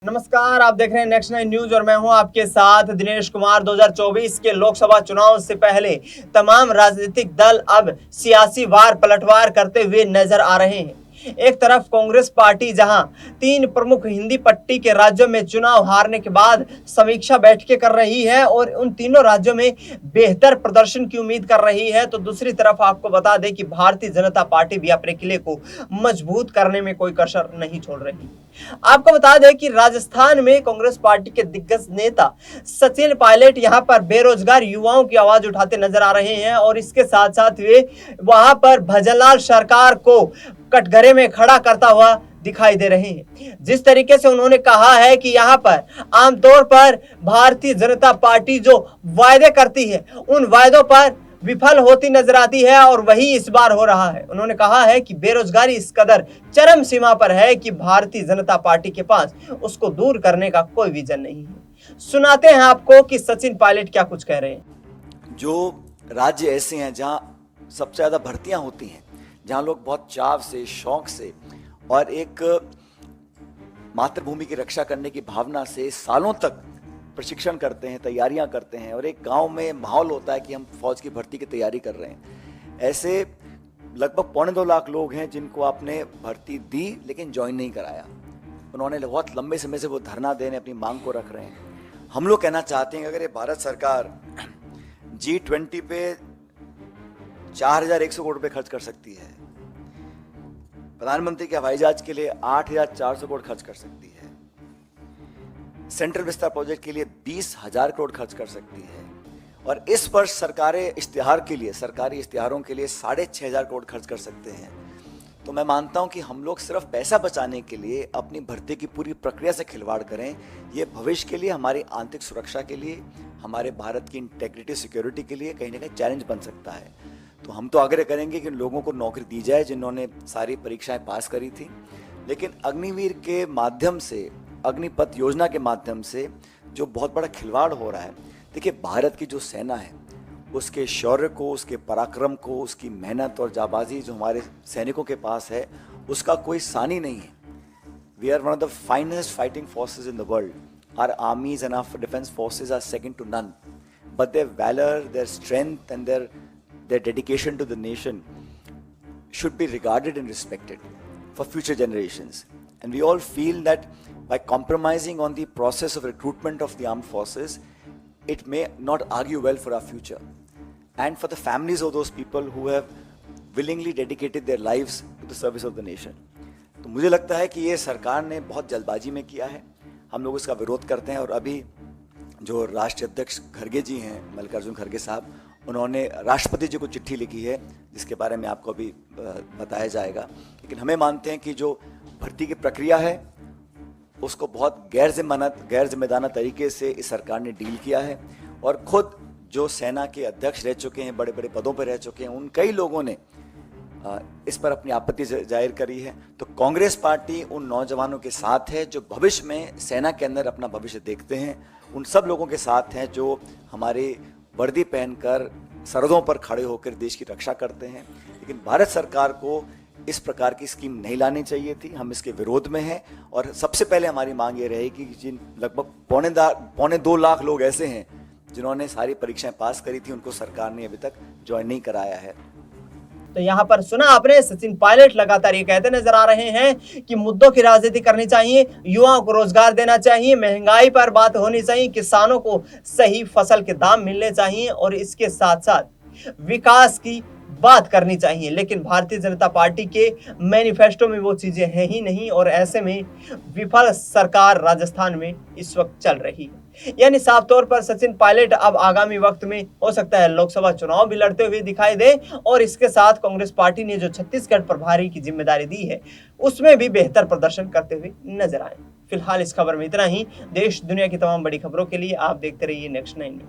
नमस्कार, आप देख रहे हैं नेक्स्ट नाइन न्यूज और मैं हूं आपके साथ दिनेश कुमार। 2024 के लोकसभा चुनाव से पहले तमाम राजनीतिक दल अब सियासी वार पलटवार करते हुए नजर आ रहे हैं। एक तरफ कांग्रेस पार्टी जहां 3 प्रमुख हिंदी पट्टी के राज्यों में चुनाव हारने के बाद समीक्षा बैठकें कर रही है और उन तीनों राज्यों में बेहतर प्रदर्शन की उम्मीद कर रही है, तो दूसरी तरफ आपको बता दें कि भारतीय जनता पार्टी भी अपने किले को मजबूत करने में कोई कसर नहीं छोड़ रही। आपको बता दें कि राजस्थान में कांग्रेस पार्टी के दिग्गज नेता सचिन पायलट यहां पर बेरोजगार युवाओं की आवाज उठाते नजर आ रहे हैं और इसके साथ साथ वे वहां पर भजनलाल सरकार को कटघरे में खड़ा करता हुआ दिखाई दे रहे हैं। जिस तरीके से उन्होंने कहा है कि यहां पर आमतौर पर भारतीय जनता पार्टी जो वायदे करती है उन वायदों पर विफल होती नजर आती है और वही इस बार हो रहा है। उन्होंने कहा है कि बेरोजगारी इस कदर चरम सीमा पर है कि भारतीय जनता पार्टी के पास उसको दूर करने का कोई विजन नहीं है। सुनाते हैं आपको कि सचिन पायलट क्या कुछ कह रहे हैं। जो राज्य ऐसे हैं जहां सबसे ज्यादा भर्तियां होती हैं, जहां लोग बहुत चाव से, शौक से और एक मातृभूमि की रक्षा करने की भावना से सालों तक प्रशिक्षण करते हैं, तैयारियां करते हैं और एक गांव में माहौल होता है कि हम फौज की भर्ती की तैयारी कर रहे हैं। ऐसे लगभग 2.25 लाख लोग हैं जिनको आपने भर्ती दी लेकिन ज्वाइन नहीं कराया। उन्होंने बहुत लंबे समय से वो धरना देने अपनी मांग को रख रहे हैं। हम लोग कहना चाहते हैं कि अगर ये भारत सरकार G20 पे 4,100 करोड़ रुपए खर्च कर सकती है, प्रधानमंत्री के हवाई जहाज के लिए 8,400 करोड़ खर्च कर सकती है, सेंट्रल विस्तार प्रोजेक्ट के लिए 20,000 करोड़ खर्च कर सकती है और इस वर्ष सरकारी इश्तिहारों के लिए 6,500 करोड़ खर्च कर सकते हैं, तो मैं मानता हूं कि हम लोग सिर्फ पैसा बचाने के लिए अपनी भर्ती की पूरी प्रक्रिया से खिलवाड़ करें। ये भविष्य के लिए, हमारी आंतरिक सुरक्षा के लिए, हमारे भारत की इंटेग्रिटी सिक्योरिटी के लिए कहीं ना कहीं चैलेंज बन सकता है। तो हम तो आग्रह करेंगे कि लोगों को नौकरी दी जाए जिन्होंने सारी परीक्षाएं पास करी थी, लेकिन अग्निवीर के माध्यम से, अग्निपथ योजना के माध्यम से जो बहुत बड़ा खिलवाड़ हो रहा है। देखिए, भारत की जो सेना है उसके शौर्य को, उसके पराक्रम को, उसकी मेहनत और जाबाजी जो हमारे सैनिकों के पास है उसका कोई सानी नहीं है। We are one of the finest fighting forces in the world. Our armies and our defence forces are second to none, but their valour, their strength and their dedication to the nation should be regarded and respected for future generations. And we all feel that by compromising on the process of recruitment of the armed forces, it may not argue well for our future and for the families of those people who have willingly dedicated their lives to the service of the nation. तो मुझे लगता है कि ये सरकार ने बहुत जल्दबाजी में किया है। हम लोग इसका विरोध करते हैं और अभी जो राष्ट्रीय अध्यक्ष खड़गे जी हैं, मल्लिकार्जुन खड़गे साहब, उन्होंने राष्ट्रपति जी को चिट्ठी लिखी है जिसके बारे में आपको अभी बताया जाएगा। लेकिन हमें मानते हैं कि जो भर्ती की प्रक्रिया है उसको बहुत गैर जिम्मेदाराना तरीके से इस सरकार ने डील किया है और खुद जो सेना के अध्यक्ष रह चुके हैं, बड़े बड़े पदों पर रह चुके हैं, उन कई लोगों ने इस पर अपनी आपत्ति जाहिर करी है। तो कांग्रेस पार्टी उन नौजवानों के साथ है जो भविष्य में सेना के अंदर अपना भविष्य देखते हैं, उन सब लोगों के साथ हैं जो हमारे वर्दी पहनकर सरहदों पर खड़े होकर देश की रक्षा करते हैं। लेकिन भारत सरकार को इस प्रकार की स्कीम नहीं लानी चाहिए थी। हम इसके विरोध में हैं और सबसे पहले हमारी मांग ये रहेगी कि जिन लगभग 2.25 लाख लोग ऐसे हैं जिन्होंने सारी परीक्षाएं पास करी थी, उनको सरकार ने अभी तक ज्वाइन नहीं कराया है। तो यहाँ पर सुना आपने, सचिन पायलट लगातार ये कहते नजर आ रहे हैं कि मुद्दों की राजनीति करनी चाहिए, युवाओं को रोजगार देना चाहिए, महंगाई पर बात होनी चाहिए, किसानों को सही फसल के दाम मिलने चाहिए और इसके साथ साथ विकास की बात करनी चाहिए। लेकिन भारतीय जनता पार्टी के मैनिफेस्टो में वो चीजें हैं ही नहीं और ऐसे में विफल सरकार राजस्थान में इस वक्त चल रही है। यानी साफ तौर पर सचिन पायलट अब आगामी वक्त में हो सकता है लोकसभा चुनाव भी लड़ते हुए दिखाई दे और इसके साथ कांग्रेस पार्टी ने जो छत्तीसगढ़ प्रभारी की जिम्मेदारी दी है उसमें भी बेहतर प्रदर्शन करते हुए नजर आए। फिलहाल इस खबर में इतना ही। देश दुनिया की तमाम बड़ी खबरों के लिए आप देखते रहिए नेक्स्ट 9 न्यूज।